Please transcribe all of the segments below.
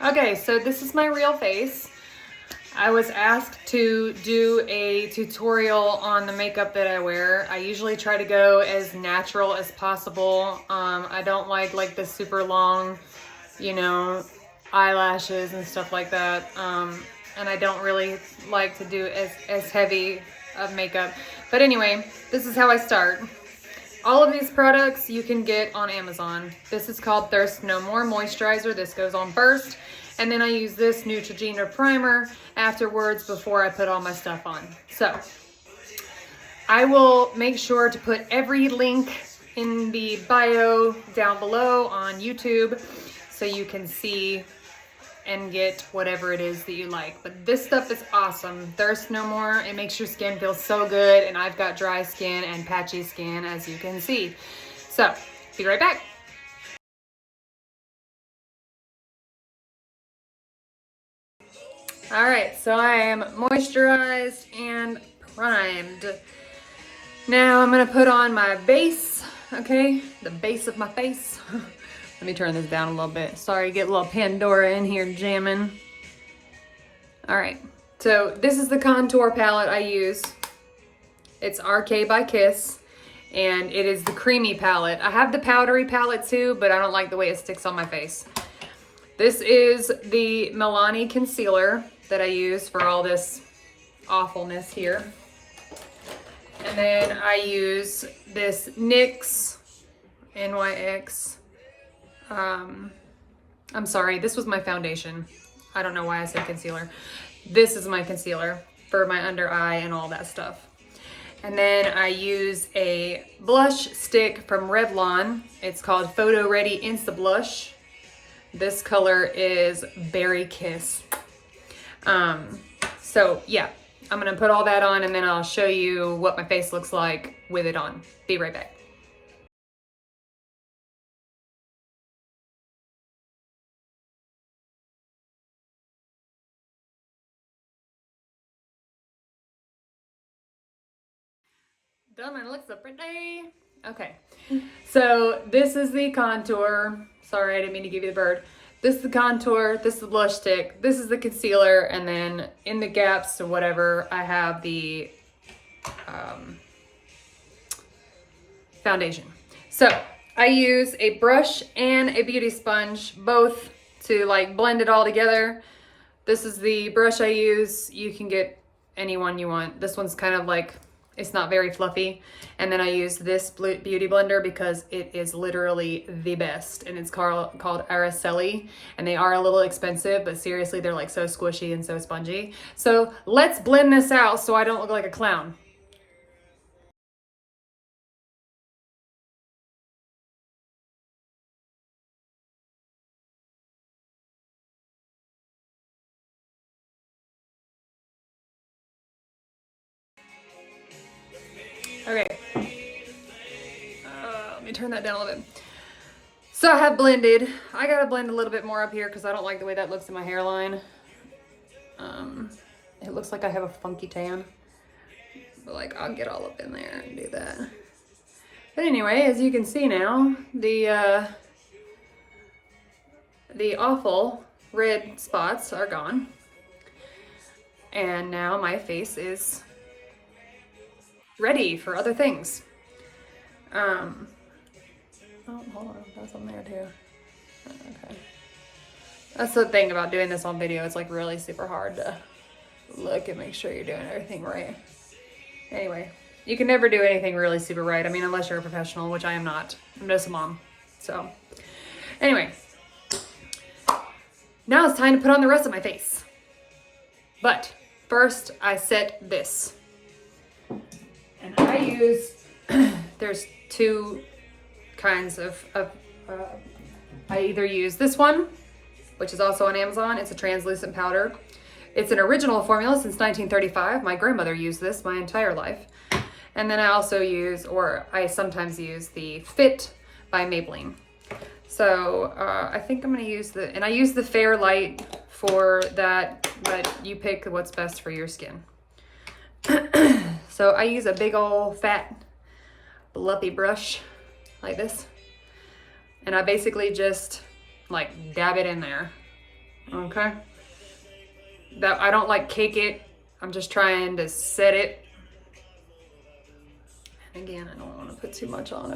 Okay, so this is my real face. I was asked to do a tutorial on the makeup that I wear. I usually try to go as natural as possible. I don't like the super long, you know, eyelashes and stuff like that. And I don't really like to do as heavy of makeup. But anyway, this is how I start. All of these products you can get on Amazon. This is called Thirst No More Moisturizer. This goes on first. And then I use this Neutrogena primer afterwards before I put all my stuff on. So I will make sure to put every link in the bio down below on YouTube so you can see and get whatever it is that you like. But this stuff is awesome. Thirst No More. It makes your skin feel so good. And I've got dry skin and patchy skin, as you can see. So, be right back. All right, so I am moisturized and primed. Now I'm gonna put on my base, okay? The base of my face. Let me turn this down a little bit. Sorry, get a little Pandora in here jamming. All right, so this is the contour palette I use. It's RK by Kiss, and it is the creamy palette. I have the powdery palette too, but I don't like the way it sticks on my face. This is the Milani concealer that I use for all this awfulness here. And then I use this NYX, NYX. I'm sorry, this was my foundation. I don't know why I said concealer. This is my concealer for my under eye and all that stuff. And then I use a blush stick from Revlon. It's called Photo Ready Insta Blush. This color is Berry Kiss. So yeah, I'm gonna put all that on and then I'll show you what my face looks like with it on. Be right back. Done, and it looks so pretty. Okay, so this is the contour. Sorry, I didn't mean to give you the bird. This is the contour, this is the blush stick, this is the concealer, and then in the gaps or whatever, I have the foundation. So I use a brush and a beauty sponge, both to like blend it all together. This is the brush I use. You can get any one you want. This one's kind of like, it's not very fluffy. And then I use this beauty blender because it is literally the best. And it's called Araceli. And they are a little expensive, but seriously, they're like so squishy and so spongy. So let's blend this out so I don't look like a clown. Okay. Let me turn that down a little bit. So I have blended. I gotta blend a little bit more up here because I don't like the way that looks in my hairline. It looks like I have a funky tan. But like, I'll get all up in there and do that. But anyway, as you can see now, the awful red spots are gone. And now my face is ready for other things. Oh, hold on, that's on there too. Okay. That's the thing about doing this on video. It's like really super hard to look and make sure you're doing everything right. Anyway, you can never do anything really super right. I mean, unless you're a professional, which I am not. I'm just a mom. So anyway, now it's time to put on the rest of my face. But first I set this. And I use, there's two kinds of I either use this one, which is also on Amazon. It's a translucent powder. It's an original formula since 1935. My grandmother used this my entire life. And then I also use, or I sometimes use, the Fit by Maybelline. So I think I'm gonna use and I use the Fair Light for that, but you pick what's best for your skin. So I use a big old fat fluffy brush like this. And I basically just like dab it in there. okay? That I don't like cake it. I'm just trying to set it. And again, I don't want to put too much on.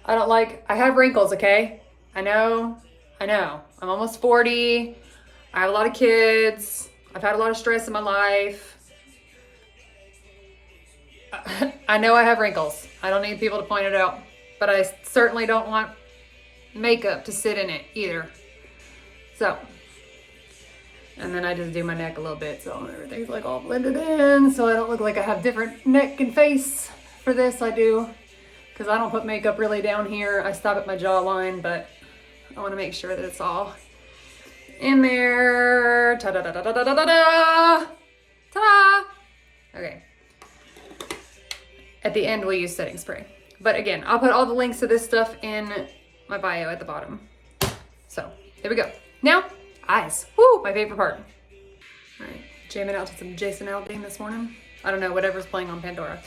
I have wrinkles, okay? I know. I'm almost 40. I have a lot of kids. I've had a lot of stress in my life. I know I have wrinkles. I don't need people to point it out. But I certainly don't want makeup to sit in it either. So, and then I just do my neck a little bit so everything's like all blended in so I don't look like I have different neck and face. For this I do, because I don't put makeup really down here. I stop at my jawline, but I want to make sure that it's all in there. Ta-da-da-da-da-da-da-da! Ta-da! Okay. At the end, we'll use setting spray. But again, I'll put all the links to this stuff in my bio at the bottom. So, there we go. Now, eyes. Woo! My favorite part. All right. Jamming out to some Jason Aldean this morning. I don't know, whatever's playing on Pandora.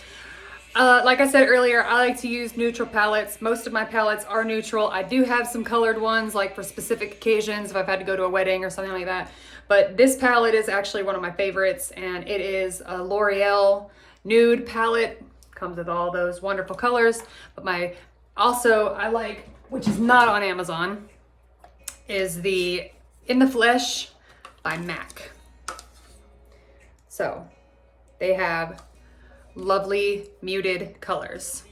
Like I said earlier, I like to use neutral palettes. Most of my palettes are neutral. I do have some colored ones, like for specific occasions, if I've had to go to a wedding or something like that. But this palette is actually one of my favorites, and it is a L'Oreal nude palette. Comes with all those wonderful colors. But I like, which is not on Amazon, is the In the Flesh by MAC. So, they have lovely muted colors.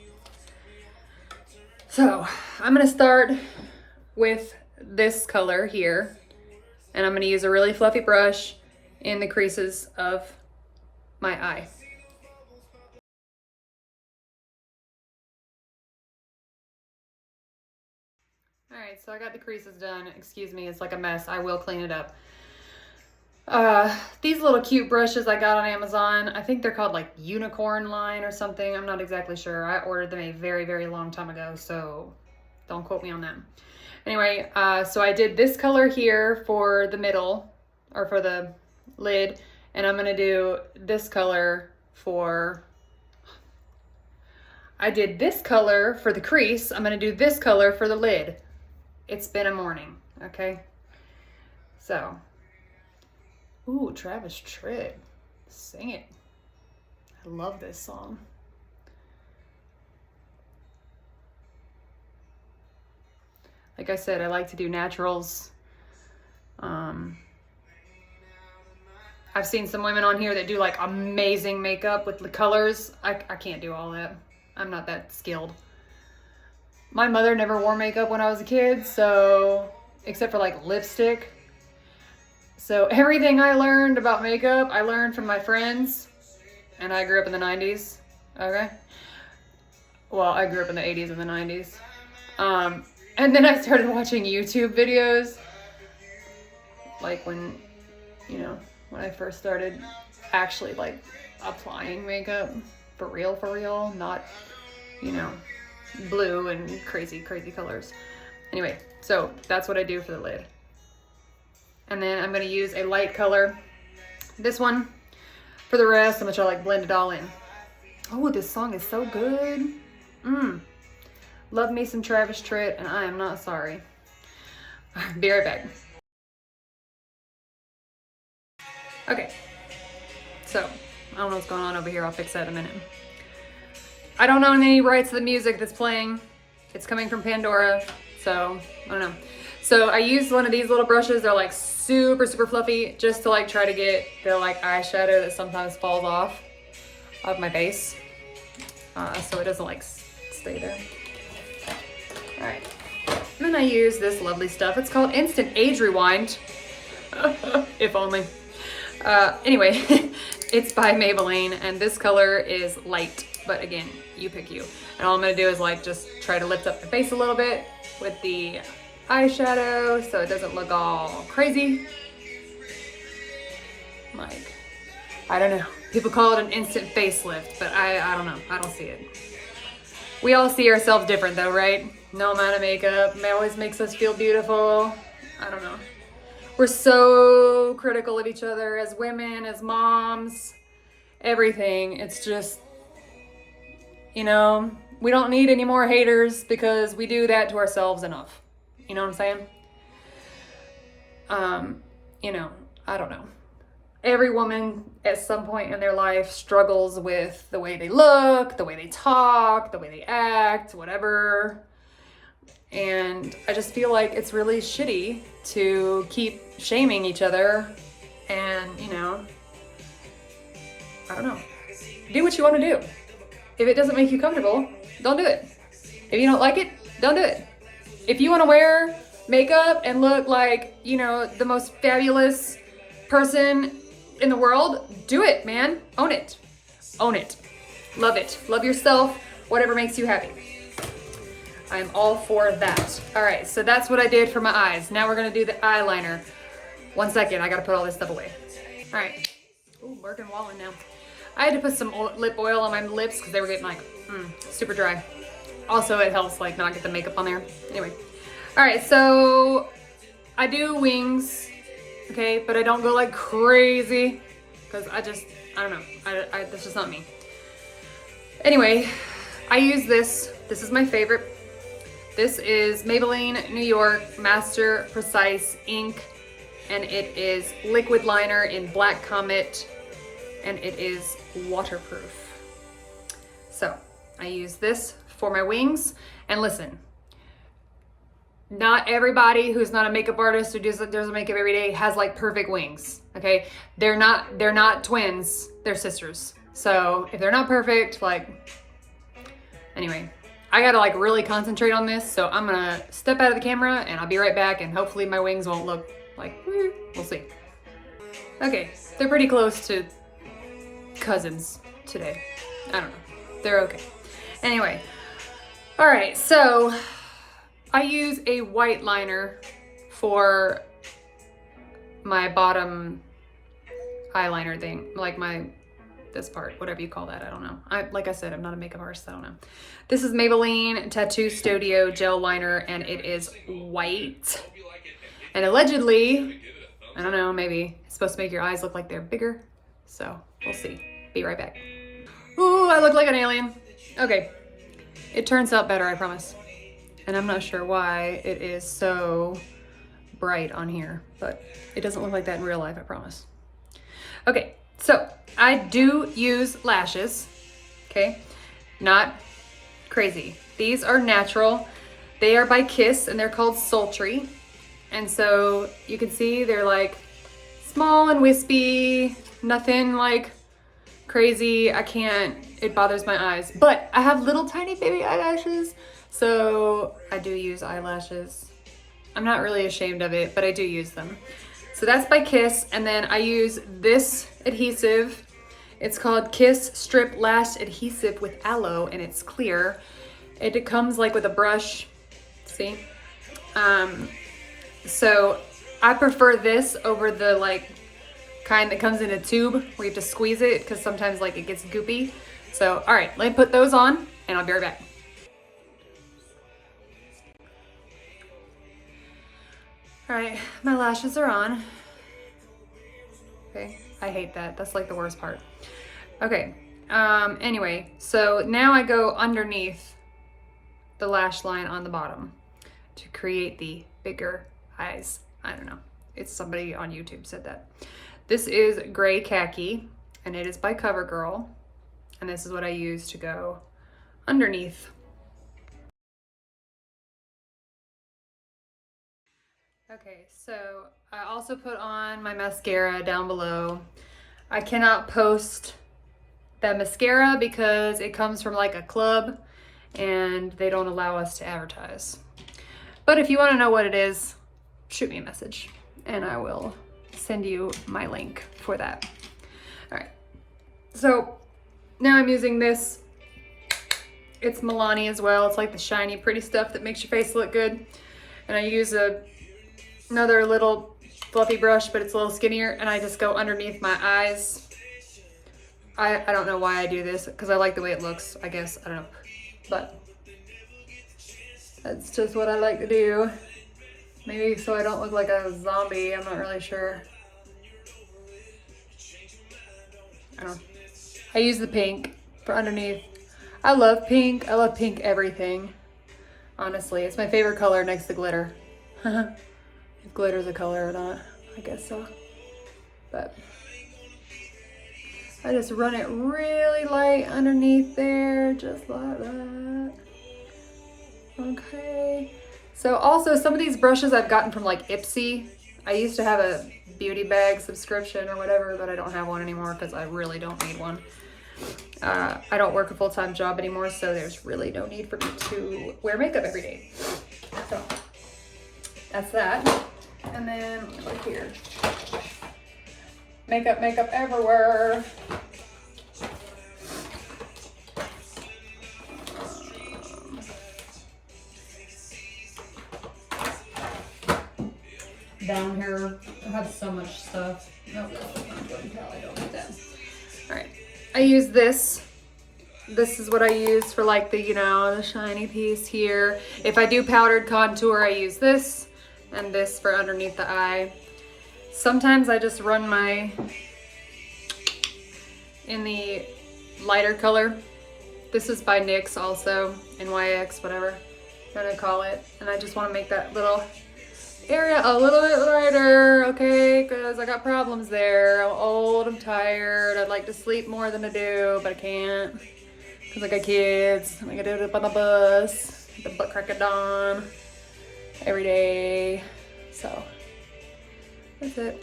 So I'm gonna start with this color here, and I'm gonna use a really fluffy brush in the creases of my eye. All right, so I got the creases done. Excuse me, it's like a mess. I will clean it up. These little cute brushes I got on Amazon, I think they're called like Unicorn Line or something. I'm not exactly sure. I ordered them a very, very long time ago, so don't quote me on that. Anyway, so I did this color here for the middle, or for the lid, and I'm gonna do this color I did this color for the crease. I'm gonna do this color for the lid. It's been a morning, okay? So, ooh, Travis Tritt. Sing it. I love this song. Like I said, I like to do naturals. I've seen some women on here that do like amazing makeup with the colors. I can't do all that. I'm not that skilled. My mother never wore makeup when I was a kid, so, except for like lipstick. So everything I learned about makeup, I learned from my friends, and I grew up in the 90s, okay? Well, I grew up in the 80s and the 90s. And then I started watching YouTube videos, like when I first started actually like applying makeup for real, not, blue and crazy colors. Anyway, so that's what I do for the lid. And then I'm gonna use a light color, this one, for the rest. I'm gonna try to like blend it all in. Oh, this song is so good. Love me some Travis Tritt, and I am not sorry. Be right back. Okay, so I don't know what's going on over here. I'll fix that in a minute. I don't own any rights to the music that's playing. It's coming from Pandora, so I don't know. So I used one of these little brushes. They're like super fluffy, just to like try to get the like eyeshadow that sometimes falls off of my base, so it doesn't like stay there. All right, and then I use this lovely stuff. It's called Instant Age Rewind. If only. Anyway, it's by Maybelline, and this color is light, but again, you pick you. And all I'm gonna do is like just try to lift up the face a little bit with the eyeshadow so it doesn't look all crazy. Like, I don't know. People call it an instant facelift, but I don't know. I don't see it. We all see ourselves different though, right? No amount of makeup always makes us feel beautiful. I don't know. We're so critical of each other as women, as moms, everything. It's just, we don't need any more haters because we do that to ourselves enough. You know what I'm saying? You know, I don't know. Every woman at some point in their life struggles with the way they look, the way they talk, the way they act, whatever. And I just feel like it's really shitty to keep shaming each other and, you know, I don't know. Do what you want to do. If it doesn't make you comfortable, don't do it. If you don't like it, don't do it. If you want to wear makeup and look like, you know, the most fabulous person in the world, do it, man. Own it. Own it. Love it. Love yourself. Whatever makes you happy. I'm all for that. All right, so that's what I did for my eyes. Now we're gonna do the eyeliner. 1 second, I gotta put all this stuff away. All right. Ooh, working walling now. I had to put some lip oil on my lips because they were getting like super dry. Also, it helps like not get the makeup on there. Anyway. All right, so I do wings, okay, but I don't go like crazy because I don't know. That's just not me. Anyway, I use this. This is my favorite. This is Maybelline New York Master Precise Ink, and it is liquid liner in Black Comet, and it is waterproof. So I use this for my wings. And listen, not everybody who's not a makeup artist who does makeup every day has like perfect wings. Okay, they're not twins, they're sisters. So if they're not perfect, like, anyway, I gotta like really concentrate on this. So I'm gonna step out of the camera and I'll be right back, and hopefully my wings won't look like, we'll see. Okay, they're pretty close to cousins today. I don't know, they're okay. Anyway, all right, so I use a white liner for my bottom eyeliner thing, like this part, whatever you call that, I don't know. Like I said, I'm not a makeup artist, I don't know. This is Maybelline Tattoo Studio Gel Liner, and it is white. And allegedly, I don't know, maybe it's supposed to make your eyes look like they're bigger. So we'll see. Be right back. Ooh, I look like an alien. Okay, it turns out better, I promise. And I'm not sure why it is so bright on here, but it doesn't look like that in real life, I promise. Okay, so I do use lashes, okay? Not crazy. These are natural. They are by Kiss, and they're called Sultry. And so you can see they're like small and wispy, nothing like crazy. It bothers my eyes. But I have little tiny baby eyelashes, so I do use eyelashes. I'm not really ashamed of it, but I do use them. So that's by Kiss, and then I use this adhesive. It's called Kiss Strip Lash Adhesive with Aloe, and it's clear. It comes like with a brush, see? So I prefer this over the like kind that comes in a tube where you have to squeeze it because sometimes like it gets goopy. So, all right, let me put those on and I'll be right back. All right, my lashes are on. Okay, I hate that. That's like the worst part. Okay, anyway, so now I go underneath the lash line on the bottom to create the bigger eyes. I don't know. It's somebody on YouTube said that. This is Gray Khaki, and it is by CoverGirl. And this is what I use to go underneath. Okay, so I also put on my mascara down below. I cannot post that mascara because it comes from like a club and they don't allow us to advertise. But if you want to know what it is, shoot me a message and I will send you my link for that. All right, so now I'm using this. It's Milani as well. It's like the shiny, pretty stuff that makes your face look good. And I use another little fluffy brush, but it's a little skinnier, and I just go underneath my eyes. I don't know why I do this, because I like the way it looks, I guess. I don't know. But that's just what I like to do. Maybe so I don't look like a zombie. I'm not really sure. I don't know. I use the pink for underneath. I love pink. I love pink everything. Honestly, it's my favorite color next to glitter. if glitter's a color or not. I guess so. But I just run it really light underneath there, just like that. Okay. So also some of these brushes I've gotten from like Ipsy. I used to have a beauty bag subscription or whatever, but I don't have one anymore because I really don't need one. I don't work a full-time job anymore, so there's really no need for me to wear makeup every day. So that's that. And then look here. Makeup everywhere. Down here, I have so much stuff. Oh, I don't need that. All right, I use this. This is what I use for like the, you know, the shiny piece here. If I do powdered contour, I use this and this for underneath the eye. Sometimes I just run my, in the lighter color. This is by NYX also, NYX, whatever you want to call it. And I just want to make that little area a little bit lighter, okay? Because I got problems there. I'm old, I'm tired. I'd like to sleep more than I do, but I can't. Because I got kids. I gotta do it up on the bus, the butt crack of dawn, every day. So that's it.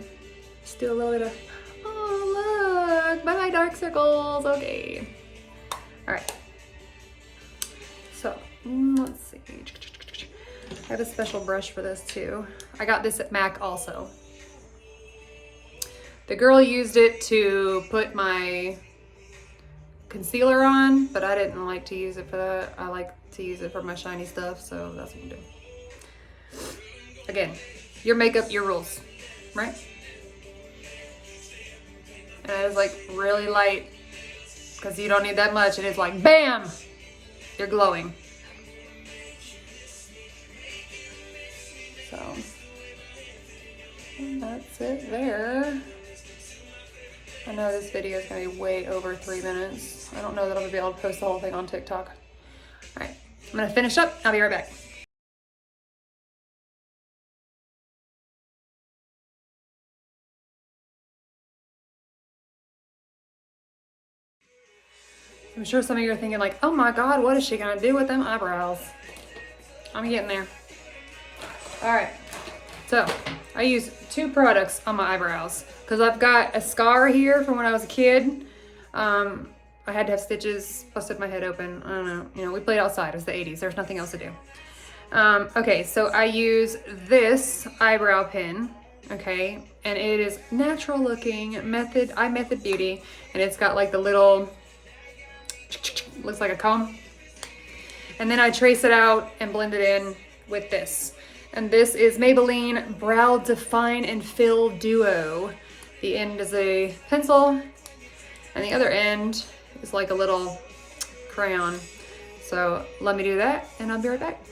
Just do a little bit of, oh look, my dark circles, okay. All right. So let's see. I have a special brush for this too. I got this at MAC also. The girl used it to put my concealer on, but I didn't like to use it for that. I like to use it for my shiny stuff, so that's what I'm doing. Again, your makeup, your rules, right? And it is like really light because you don't need that much, and it's like bam, you're glowing. So that's it there. I know this video is going to be way over 3 minutes. I don't know that I'm going to be able to post the whole thing on TikTok. All right, I'm going to finish up. I'll be right back. I'm sure some of you are thinking like, oh my God, what is she going to do with them eyebrows? I'm getting there. All right, so I use 2 products on my eyebrows because I've got a scar here from when I was a kid. I had to have stitches, busted my head open. I don't know, you know, we played outside. It was the 80s. There's nothing else to do. Okay, so I use this eyebrow pen, okay, and it is natural looking Eye Method Beauty, and it's got like the little, looks like a comb. And then I trace it out and blend it in with this. And this is Maybelline Brow Define and Fill Duo. The end is a pencil, and the other end is like a little crayon. So let me do that, and I'll be right back.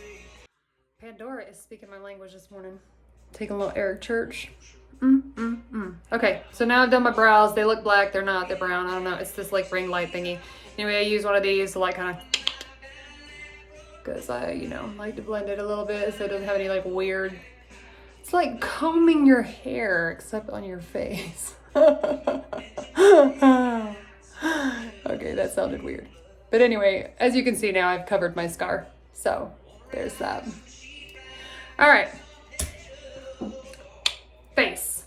Pandora is speaking my language this morning. Taking a little Eric Church. Okay, so now I've done my brows. They look black. They're not. They're brown. I don't know. It's this like ring light thingy. Anyway, I use one of these to like kind of, because I, you know, like to blend it a little bit so it doesn't have any like weird, it's like combing your hair except on your face. Okay, that sounded weird. But anyway, as you can see now, I've covered my scar. So there's that. All right. Face.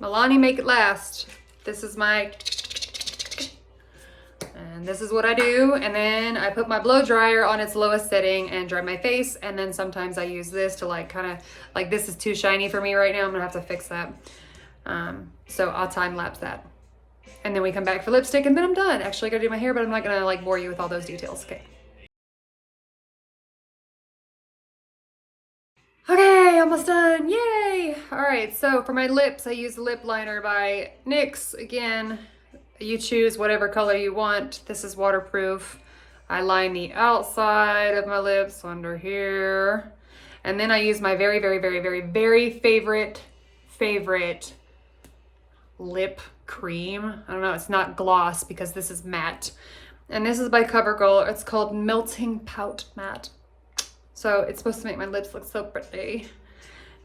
Milani Make It Last. This is my, and this is what I do. And then I put my blow dryer on its lowest setting and dry my face. And then sometimes I use this to like kind of, like this is too shiny for me right now. I'm gonna have to fix that. So I'll time lapse that. And then we come back for lipstick and then I'm done. Actually, I gotta do my hair, but I'm not gonna like bore you with all those details. Okay. Okay, almost done. Yay! All right, so for my lips, I use the lip liner by NYX. Again, you choose whatever color you want. This is waterproof. I line the outside of my lips under here. And then I use my very, very, very, very, very favorite lip cream. I don't know, it's not gloss because this is matte. And this is by CoverGirl. It's called Melting Pout Matte. So it's supposed to make my lips look so pretty.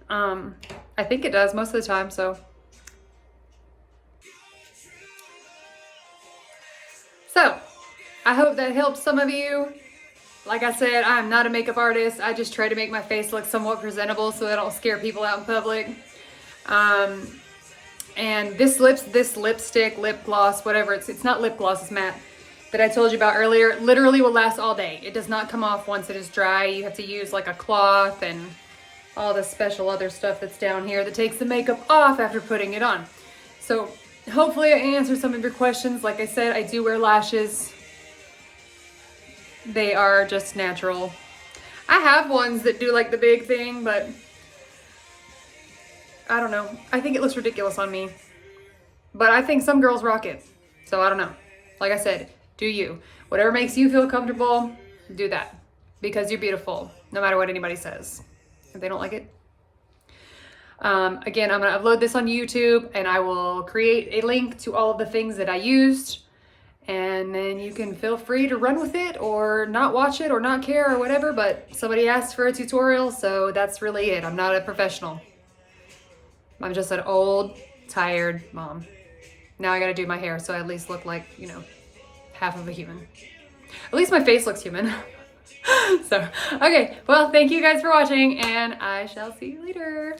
I think it does most of the time, so. So, I hope that helps some of you. Like I said, I'm not a makeup artist. I just try to make my face look somewhat presentable so I don't scare people out in public. And this lipstick, lip gloss, whatever, it's not lip gloss, it's matte, that I told you about earlier, literally will last all day. It does not come off once it is dry. You have to use like a cloth and all the special other stuff that's down here that takes the makeup off after putting it on. So hopefully I answered some of your questions. Like I said, I do wear lashes. They are just natural. I have ones that do like the big thing, but I don't know. I think it looks ridiculous on me. But I think some girls rock it. So I don't know. Like I said, do you. Whatever makes you feel comfortable, do that. Because you're beautiful, no matter what anybody says. If they don't like it. Again, I'm going to upload this on YouTube, and I will create a link to all of the things that I used. And then you can feel free to run with it or not watch it or not care or whatever. But somebody asked for a tutorial, so that's really it. I'm not a professional. I'm just an old, tired mom. Now I got to do my hair, so I at least look like, you know, half of a human. At least my face looks human. So, okay. Well, thank you guys for watching, and I shall see you later.